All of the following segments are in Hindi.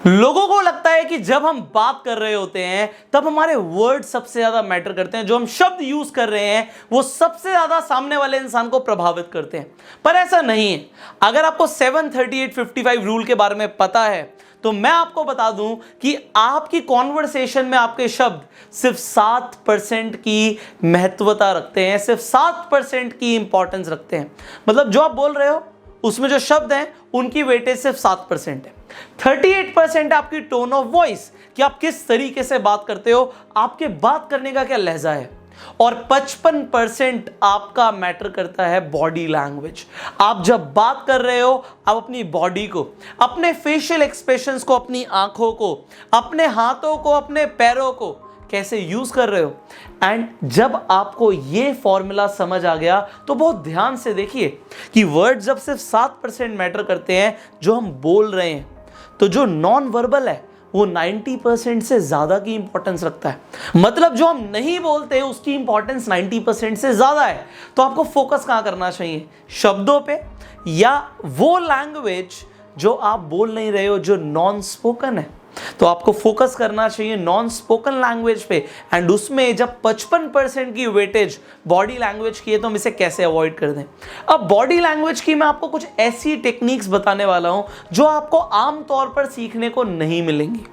लोगों को लगता है कि जब हम बात कर रहे होते हैं तब हमारे वर्ड सबसे ज्यादा मैटर करते हैं, जो हम शब्द यूज कर रहे हैं वो सबसे ज्यादा सामने वाले इंसान को प्रभावित करते हैं, पर ऐसा नहीं है। अगर आपको 73855 रूल के बारे में पता है तो मैं आपको बता दूं कि आपकी कॉन्वर्सेशन में आपके शब्द सिर्फ 7% की महत्वता रखते हैं, सिर्फ 7% की इंपॉर्टेंस रखते हैं। मतलब जो आप बोल रहे हो उसमें जो शब्द हैं उनकी वेटेज सिर्फ 7% है। 38% आपकी टोन ऑफ वॉइस, कि आप किस तरीके से बात करते हो, आपके बात करने का क्या लहजा है। और 55% आपका मैटर करता है बॉडी लैंग्वेज। आप जब बात कर रहे हो आप अपनी बॉडी को, अपने फेशियल एक्सप्रेशंस को, अपनी आंखों को, अपने हाथों को, अपने पैरों को कैसे यूज कर रहे हो। एंड जब आपको ये फॉर्मूला समझ आ गया तो बहुत ध्यान से देखिए कि वर्ड जब सिर्फ 7% मैटर करते हैं जो हम बोल रहे हैं, तो जो नॉन वर्बल है वो 90% से ज्यादा की इंपॉर्टेंस रखता है। मतलब जो हम नहीं बोलते उसकी इंपॉर्टेंस 90% से ज्यादा है। तो आपको फोकस कहां करना चाहिए, शब्दों पे या वो लैंग्वेज जो आप बोल नहीं रहे हो, जो नॉन स्पोकन है। तो आपको फोकस करना चाहिए नॉन स्पोकन लैंग्वेज पे। एंड उसमें जब 55% की वेटेज बॉडी लैंग्वेज की है तो हम इसे कैसे अवॉइड कर दें। अब बॉडी लैंग्वेज की मैं आपको कुछ ऐसी टेक्निक्स बताने वाला हूं जो आपको आमतौर पर सीखने को नहीं मिलेंगी।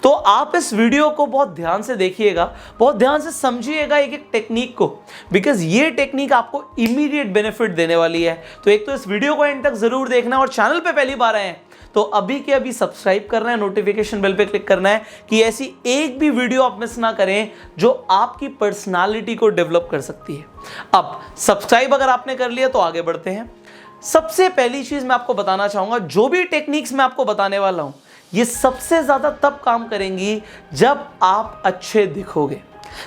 तो आप इस वीडियो को बहुत ध्यान से देखिएगा, बहुत ध्यान से समझिएगा एक एक टेक्निक को, बिकॉज ये टेक्निक आपको इमीडिएट बेनिफिट देने वाली है। तो एक तो इस वीडियो को एंड तक जरूर देखना, और चैनल पे पहली बार आए हैं तो अभी के अभी सब्सक्राइब करना है, नोटिफिकेशन बेल पे क्लिक करना है कि ऐसी एक भी वीडियो आप मिस ना करें जो आपकी पर्सनालिटी को डेवलप कर सकती है। अब सब्सक्राइब अगर आपने कर लिया तो आगे बढ़ते हैं। सबसे पहली चीज मैं आपको बताना चाहूंगा, जो भी टेक्निक्स मैं आपको बताने वाला हूं ये सबसे ज्यादा तब काम करेंगी जब आप अच्छे दिखोगे।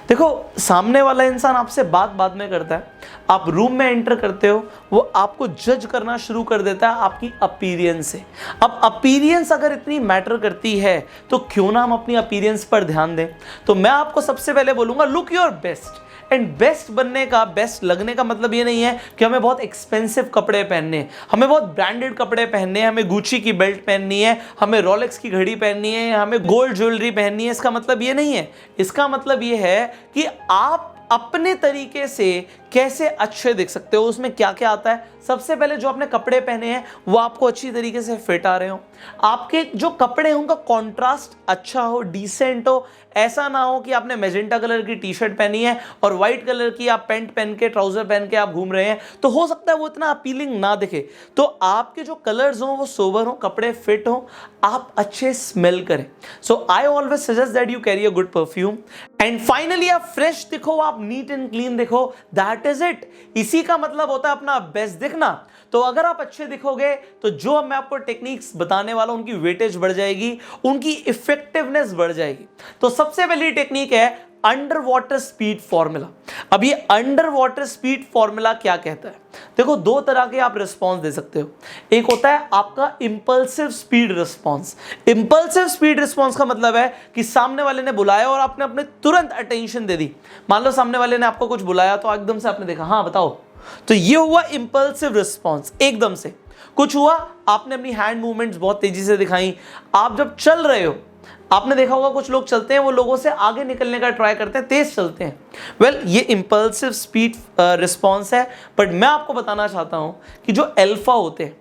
देखो, सामने वाला इंसान आपसे बात में करता है, आप रूम में एंटर करते हो, वो आपको जज करना शुरू कर देता है आपकी अपीयरेंस से। अब अपीयरेंस अगर इतनी मैटर करती है तो क्यों ना हम अपनी अपीयरेंस पर ध्यान दें। तो मैं आपको सबसे पहले बोलूंगा, look your best. And best बनने का, बेस्ट लगने का मतलब ये नहीं है कि हमें बहुत एक्सपेंसिव कपड़े पहनने हैं, हमें बहुत ब्रांडेड कपड़े पहनने हैं, हमें गुची की बेल्ट पहननी है, हमें रोलेक्स की घड़ी पहननी है, हमें गोल्ड ज्वेलरी पहननी है। इसका मतलब ये नहीं है। इसका मतलब ये है कि आप अपने तरीके से कैसे अच्छे दिख सकते हो। उसमें क्या क्या आता है, सबसे पहले जो आपने कपड़े पहने हैं वो आपको अच्छी तरीके से फिट आ रहे हो, आपके जो कपड़े हैं उनका कॉन्ट्रास्ट अच्छा हो, डिसेंट हो। ऐसा ना हो कि आपने मैजेंटा कलर की टी शर्ट पहनी है और व्हाइट कलर की आप पैंट पहन के, ट्राउजर पहन के आप घूम रहे हैं, तो हो सकता है वो इतना अपीलिंग ना दिखे। तो आपके जो कलर्स हो वो सोबर हो, कपड़े फिट हो, आप अच्छे स्मेल करें। So I always suggest that you carry a good perfume. And finally आप फ्रेश दिखो, आप नीट एंड क्लीन दिखो, दैट इज इट। इसी का मतलब होता है अपना बेस्ट दिखना। तो अगर आप अच्छे दिखोगे तो जो मैं आपको टेक्निक्स बताने वाला हूं उनकी वेटेज बढ़ जाएगी, उनकी इफेक्टिवनेस बढ़ जाएगी। तो सबसे पहली टेक्निक है अंडर वाटर स्पीड फॉर्मूला। अब ये अंडर वाटर स्पीड फॉर्मूला क्या कहता है, देखो दो तरह के आप रिस्पॉन्स दे सकते हो। एक होता है आपका impulsive speed response. Impulsive speed response का मतलब है कि सामने वाले ने बुलाया और आपने अपने तुरंत अटेंशन दे दी। मान लो सामने वाले ने आपको कुछ बुलाया तो एकदम से आपने देखा, हाँ बताओ, तो ये हुआ इंपल्सिव रिस्पॉन्स। एकदम से कुछ हुआ, आपने अपनी हैंड मूवमेंट्स बहुत तेजी से दिखाई। आप जब चल रहे हो, आपने देखा होगा कुछ लोग चलते हैं वो लोगों से आगे निकलने का ट्राई करते हैं, तेज चलते हैं। वेल, ये इंपल्सिव स्पीड रिस्पॉन्स है। बट मैं आपको बताना चाहता हूं कि जो अल्फा होते हैं,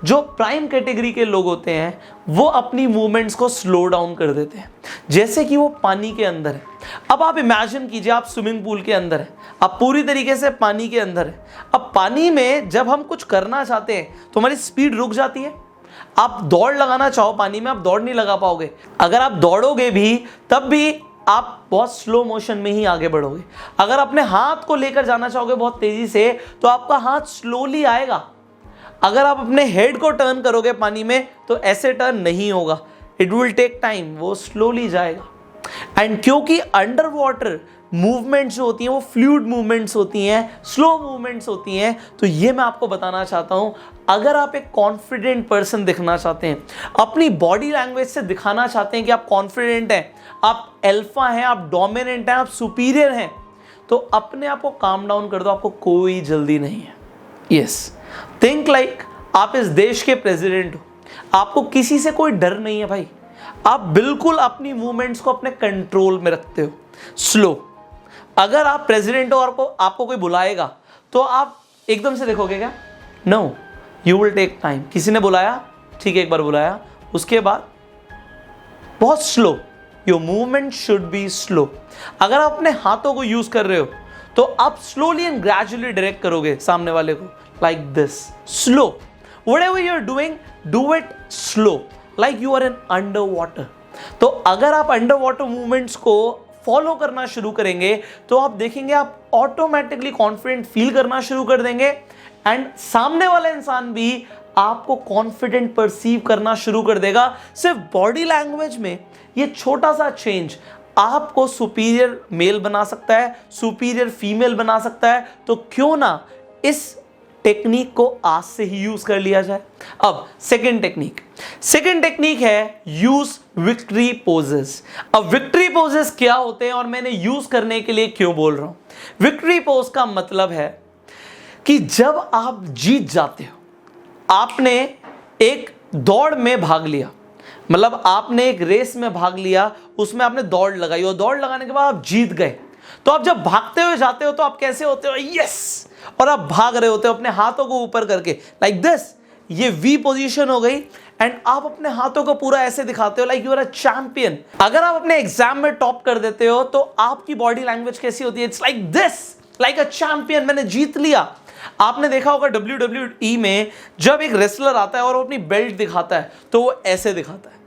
जो प्राइम कैटेगरी के लोग होते हैं, वो अपनी मूवमेंट्स को स्लो डाउन कर देते हैं। जैसे कि वो पानी के अंदर है। अब आप इमेजिन कीजिए आप स्विमिंग पूल के अंदर है, आप पूरी तरीके से पानी के अंदर है। अब पानी में जब हम कुछ करना चाहते हैं तो हमारी स्पीड रुक जाती है। आप दौड़ लगाना चाहो पानी में, आप दौड़ नहीं लगा पाओगे। अगर आप दौड़ोगे भी तब भी आप बहुत स्लो मोशन में ही आगे बढ़ोगे। अगर अपने हाथ को लेकर जाना चाहोगे बहुत तेजी से तो आपका हाथ स्लोली आएगा। अगर आप अपने हेड को टर्न करोगे पानी में तो ऐसे टर्न नहीं होगा, इट विल टेक टाइम, वो स्लोली जाएगा। एंड क्योंकि अंडर वाटर मूवमेंट्स जो होती हैं वो फ्लूइड मूवमेंट्स होती हैं, स्लो मूवमेंट्स होती हैं, तो ये मैं आपको बताना चाहता हूं। अगर आप एक कॉन्फिडेंट पर्सन दिखना चाहते हैं, अपनी बॉडी लैंग्वेज से दिखाना चाहते हैं कि आप कॉन्फिडेंट हैं, आप अल्फा हैं, आप डोमिनेंट हैं, आप सुपीरियर हैं, तो अपने आप को काम डाउन कर दो। आपको कोई जल्दी नहीं है। यस, थिंक लाइक आप इस देश के प्रेसिडेंट हो, आपको किसी से कोई डर नहीं है भाई। आप बिल्कुल अपनी मूवमेंट्स को अपने कंट्रोल में रखते हो। स्लो, अगर आप प्रेसिडेंट हो और आपको कोई बुलाएगा तो आप एकदम से देखोगे क्या? No, you will take time. किसी ने बुलाया, ठीक है, एक बार बुलाया, उसके बाद बहुत slow, your movement should be slow. अगर आप अपने हाथों को यूज कर रहे हो तो आप स्लोली एंड ग्रेजुअली डायरेक्ट करोगे सामने वाले को, like this, slow. Whatever you are doing, do it slow, like you are in under water. तो अगर आप अंडर वाटर मूवमेंट्स को फॉलो करना शुरू करेंगे तो आप देखेंगे आप ऑटोमेटिकली कॉन्फिडेंट फील करना शुरू कर देंगे एंड सामने वाला इंसान भी आपको कॉन्फिडेंट परसीव करना शुरू कर देगा। सिर्फ बॉडी लैंग्वेज में ये छोटा सा चेंज आपको सुपीरियर मेल बना सकता है, सुपीरियर फीमेल बना सकता है। तो क्यों ना इस टेक्निक को आज से ही यूज कर लिया जाए। अब सेकंड टेक्निक है यूज विक्ट्री पोजेस। अब विक्ट्री पोजेस क्या होते हैं और मैंने यूज करने के लिए क्यों बोल रहा हूं? विक्ट्री पोज का मतलब है कि जब आप जीत जाते हो, आपने एक दौड़ में भाग लिया, मतलब आपने एक रेस में भाग लिया, उसमें आपने दौड़ लगाई और दौड़ लगाने के बाद आप जीत गए, तो आप जब भागते हुए जाते हो तो आप कैसे होते हो? यस, और आप भाग रहे होते हो अपने हाथों को ऊपर करके, लाइक दिस, ये वी पोजीशन हो गई एंड आप अपने हाथों को पूरा ऐसे दिखाते हो like you are a champion. अगर आप अपने एग्जाम में टॉप कर देते हो तो आपकी बॉडी लैंग्वेज कैसी होती है? It's like this, like a champion, मैंने जीत लिया। आपने देखा होगा WWE में जब एक रेसलर आता है और वो अपनी बेल्ट दिखाता है तो वो ऐसे दिखाता है,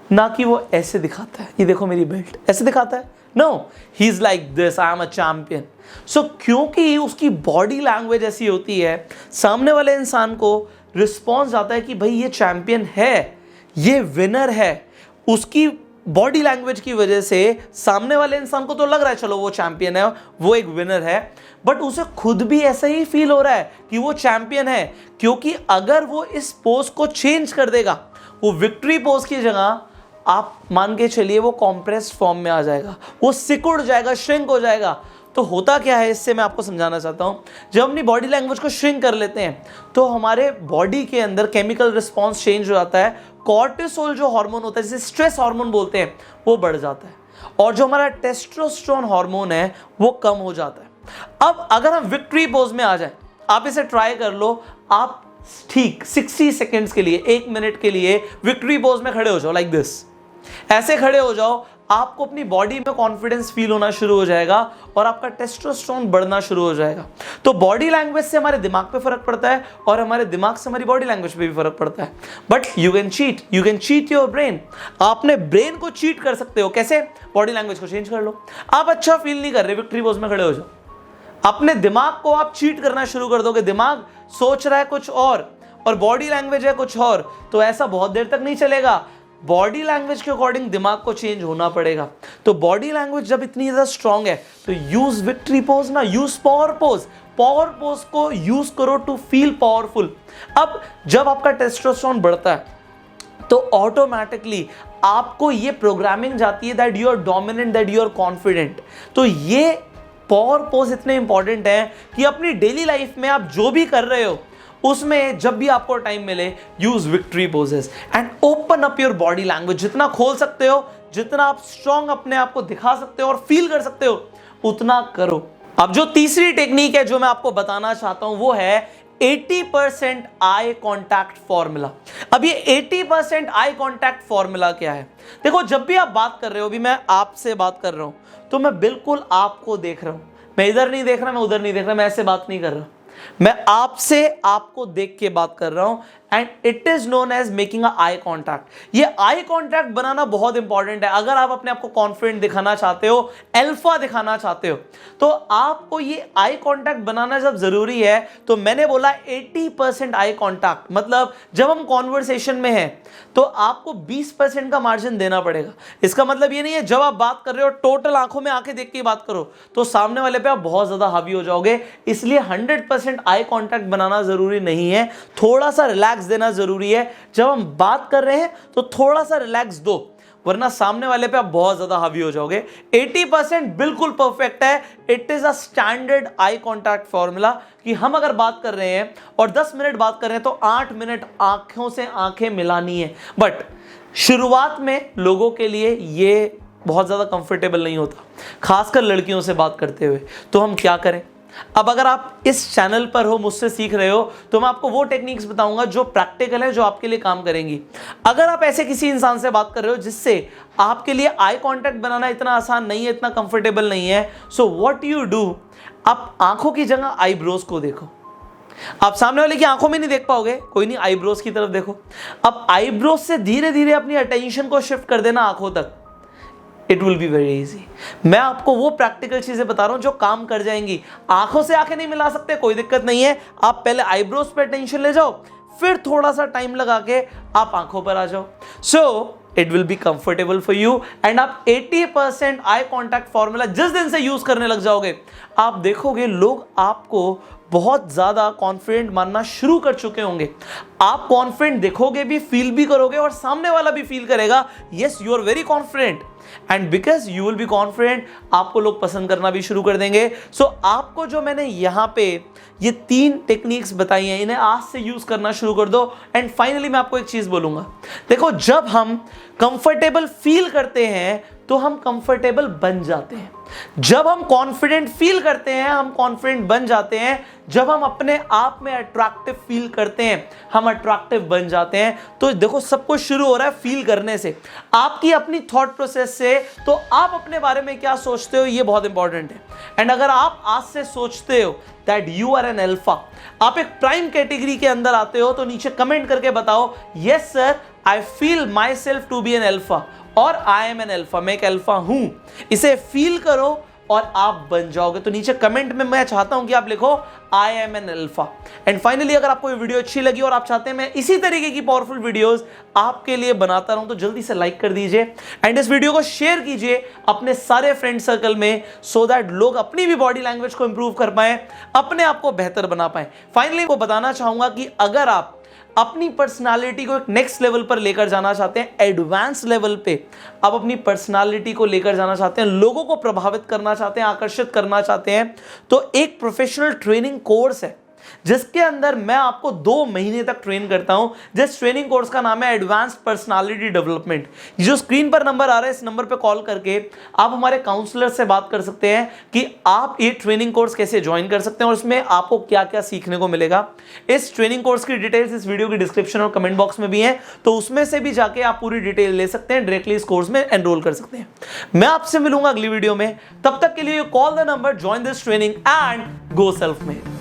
ना कि वो ऐसे दिखाता है, ये देखो मेरी बेल्ट, ऐसे दिखाता है। No, he is like this, I am a champion. So क्योंकि उसकी बॉडी लैंग्वेज ऐसी होती है, सामने वाले इंसान को रिस्पॉन्स आता है कि भाई ये चैंपियन है, ये विनर है। उसकी बॉडी लैंग्वेज की वजह से सामने वाले इंसान को तो लग रहा है चलो वो चैंपियन है, वो एक विनर है, बट उसे खुद भी ऐसा ही फील हो रहा है कि वो चैंपियन है। क्योंकि अगर वो इस पोज को चेंज कर देगा, वो विक्ट्री पोज की जगह आप मान के चलिए वो कॉम्प्रेस्ड फॉर्म में आ जाएगा, वो सिकुड़ जाएगा, श्रिंक हो जाएगा। तो होता क्या है, इससे मैं आपको समझाना चाहता हूं। जब अपनी बॉडी लैंग्वेज को श्रिंक कर लेते हैं तो हमारे बॉडी के अंदर केमिकल रिस्पॉन्स चेंज हो जाता है, कॉर्टिसोल जो हार्मोन होता है, जिसे स्ट्रेस हार्मोन बोलते हैं, वो बढ़ जाता है, और जो हमारा टेस्टोस्टेरोन हार्मोन है वो कम हो जाता है। अब अगर हम विक्ट्री पोज में आ जाए, आप इसे ट्राई कर लो, आप ठीक 60 सेकेंड्स के लिए, 1 मिनट के लिए विक्ट्री पोज में खड़े हो जाओ, लाइक दिस, ऐसे खड़े हो जाओ। आपको अपनी बॉडी में कॉन्फिडेंस फील होना शुरू हो जाएगा और आपका टेस्टोस्टेरोन बढ़ना शुरू हो जाएगा। तो बॉडी लैंग्वेज से हमारे दिमाग पे फर्क पड़ता है और हमारे दिमाग से हमारी बॉडी लैंग्वेज पे भी फर्क पड़ता है। But you can cheat your brain. आपने ब्रेन को चीट कर सकते हो, कैसे? बॉडी लैंग्वेज को चेंज कर लो। आप अच्छा फील नहीं कर रहे, विक्ट्री पोज में खड़े हो जाओ, अपने दिमाग को आप चीट करना शुरू कर दोगे। दिमाग सोच रहा है कुछ और बॉडी लैंग्वेज है कुछ और, तो ऐसा बहुत देर तक नहीं चलेगा। बॉडी लैंग्वेज के अकॉर्डिंग दिमाग को चेंज होना पड़ेगा। तो बॉडी लैंग्वेज जब इतनी ज्यादा स्ट्रांग है तो यूज विक्ट्री पोज ना, use power pose. Power pose को यूज करो टू फील पावरफुल। अब जब आपका टेस्टोस्टेरोन बढ़ता है तो ऑटोमेटिकली आपको ये प्रोग्रामिंग जाती है that you are dominant, that you are confident. तो ये पावर पोज इतने इंपॉर्टेंट है कि अपनी डेली लाइफ में आप जो भी कर रहे हो उसमें जब भी आपको टाइम मिले, use victory poses and open up your body language. जितना खोल सकते हो, जितना आप स्ट्रांग अपने आप को दिखा सकते हो और फील कर सकते हो, उतना करो। अब जो तीसरी टेक्निक है जो मैं आपको बताना चाहता हूं वो है 80% आई कॉन्टैक्ट फॉर्मूला। अब ये 80% आई कॉन्टैक्ट फॉर्मूला क्या है? देखो, जब भी आप बात कर रहे हो, अभी मैं आपसे बात कर रहा हूं तो मैं बिल्कुल आपको देख रहा हूं, मैं इधर नहीं देख रहा, मैं उधर नहीं देख रहा, मैं ऐसे बात नहीं कर रहा, मैं आपसे आपको देख के बात कर रहा हूं and it is known as making a eye contact. ये आई कॉन्टैक्ट बनाना बहुत इंपॉर्टेंट है। अगर आप अपने आप को कॉन्फिडेंट दिखाना चाहते हो, अल्फा दिखाना चाहते हो, तो आपको ये आई कॉन्टैक्ट बनाना जब जरूरी है तो मैंने बोला 80% आई कॉन्टैक्ट। मतलब जब हम कॉन्वर्सेशन में हैं तो आपको 20% का मार्जिन देना पड़ेगा। इसका मतलब ये नहीं है जब आप बात कर रहे हो टोटल आंखों में आंखें देख के बात करो तो सामने वाले पे आप बहुत ज्यादा हावी हो जाओगे। इसलिए 100% आई कॉन्टैक्ट बनाना जरूरी नहीं है, थोड़ा सा रिलैक्स देना जरूरी है। जब हम बात कर रहे हैं तो थोड़ा सा रिलैक्स दो, वरना सामने वाले पे आप बहुत ज्यादा हावी हो जाओगे। 80% बिल्कुल परफेक्ट है। It is a standard eye contact formula कि हम अगर बात कर रहे हैं और 10 मिनट बात कर रहे हैं तो 8 मिनट आंखों से आंखें मिलानी है। बट शुरुआत में लोगों के लिए ये बहुत ज़्यादा कंफर्टेबल नहीं होता, खासकर लड़कियों से बात करते हुए। तो हम क्या करें? अब अगर आप इस चैनल पर हो, मुझसे सीख रहे हो, तो मैं आपको वो टेक्निक्स बताऊंगा जो प्रैक्टिकल है, जो आपके लिए काम करेंगी। अगर आप ऐसे किसी इंसान से बात कर रहे हो जिससे आपके लिए आई कांटेक्ट बनाना इतना आसान नहीं है, इतना कंफर्टेबल नहीं है, सो व्हाट यू डू, आप आंखों की जगह आईब्रोज को देखो। आप सामने वाले की आंखों में नहीं देख पाओगे, कोई नहीं, आईब्रोज की तरफ देखो। अब आईब्रोज से धीरे धीरे अपनी अटेंशन को शिफ्ट कर देना आंखों तक। It will be very easy. मैं आपको वो प्रैक्टिकल चीजें बता रहा हूं जो काम कर जाएंगी। आंखों से आंखें नहीं मिला सकते, कोई दिक्कत नहीं है, आप पहले आईब्रोज पे टेंशन ले जाओ, फिर थोड़ा सा टाइम लगा के आप आंखों पर आ जाओ। So it will be comfortable for you and आप 80% आई कॉन्टैक्ट फॉर्मूला जिस दिन से यूज करने लग जाओगे, आप देखोगे लोग आपको बहुत ज्यादा कॉन्फिडेंट मानना शुरू कर चुके होंगे। आप कॉन्फिडेंट देखोगे भी, फील भी करोगे और सामने वाला भी फील करेगा, yes you are very confident, and because you will be confident, आपको लोग पसंद करना भी शुरू कर देंगे। सो आपको जो मैंने यहां पे ये 3 टेक्निक्स बताई हैं, इन्हें आज से यूज करना शुरू कर दो। एंड फाइनली मैं आपको एक चीज बोलूंगा, देखो जब हम कंफर्टेबल फील करते हैं तो हम कंफर्टेबल बन जाते हैं। जब हम कॉन्फिडेंट फील करते हैं हम कॉन्फिडेंट बन जाते हैं। जब हम अपने आप में अट्रैक्टिव फील करते हैं हम अट्रैक्टिव बन जाते हैं। तो देखो सब कुछ शुरू हो रहा है फील करने से, आपकी अपनी थॉट प्रोसेस से। तो आप अपने बारे में क्या सोचते हो ये बहुत इंपॉर्टेंट है। एंड अगर आप आज से सोचते हो that you are an alpha, आप एक प्राइम कैटेगरी के अंदर आते हो, तो नीचे कमेंट करके बताओ yes sir I feel myself to be an alpha और आई एम एन अल्फा, मैं एक अल्फा हूं। इसे फील करो और आप बन जाओगे। तो नीचे कमेंट में मैं चाहता हूं कि आप लिखो I am an alpha. And finally अगर आपको ये वीडियो अच्छी लगी और आप चाहते हैं मैं इसी तरीके की पावरफुल वीडियोस आपके लिए बनाता रहूं, तो जल्दी से लाइक कर दीजिए एंड इस वीडियो को शेयर कीजिए अपने सारे फ्रेंड सर्कल में, सो दैट लोग अपनी भी बॉडी लैंग्वेज को इंप्रूव कर पाए, अपने आप को बेहतर बना पाए। फाइनली को बताना चाहूंगा कि अगर आप अपनी पर्सनालिटी को एक नेक्स्ट लेवल पर लेकर जाना चाहते हैं, एडवांस लेवल पे आप अपनी पर्सनालिटी को लेकर जाना चाहते हैं, लोगों को प्रभावित करना चाहते हैं, आकर्षित करना चाहते हैं, तो एक प्रोफेशनल ट्रेनिंग कोर्स है जिसके अंदर मैं आपको 2 महीने तक ट्रेन करता हूं। जिस ट्रेनिंग कोर्स का नाम है एडवांस्ड पर्सनालिटी डेवलपमेंट। जो स्क्रीन पर नंबर आ रहा है, इस नंबर पर कॉल करके आप हमारे काउंसलर से बात कर सकते हैं कि आप ये ट्रेनिंग कोर्स कैसे ज्वाइन कर सकते हैं और इसमें आपको क्या क्या सीखने को मिलेगा। इस ट्रेनिंग कोर्स की डिटेल्स इस वीडियो की डिस्क्रिप्शन और कमेंट बॉक्स में भी है, तो उसमें से भी जाके आप पूरी डिटेल ले सकते हैं, डायरेक्टली इस कोर्स में एनरोल कर सकते हैं। मैं आपसे मिलूंगा अगली वीडियो में, तब तक के लिए call the number, join this training and go self made.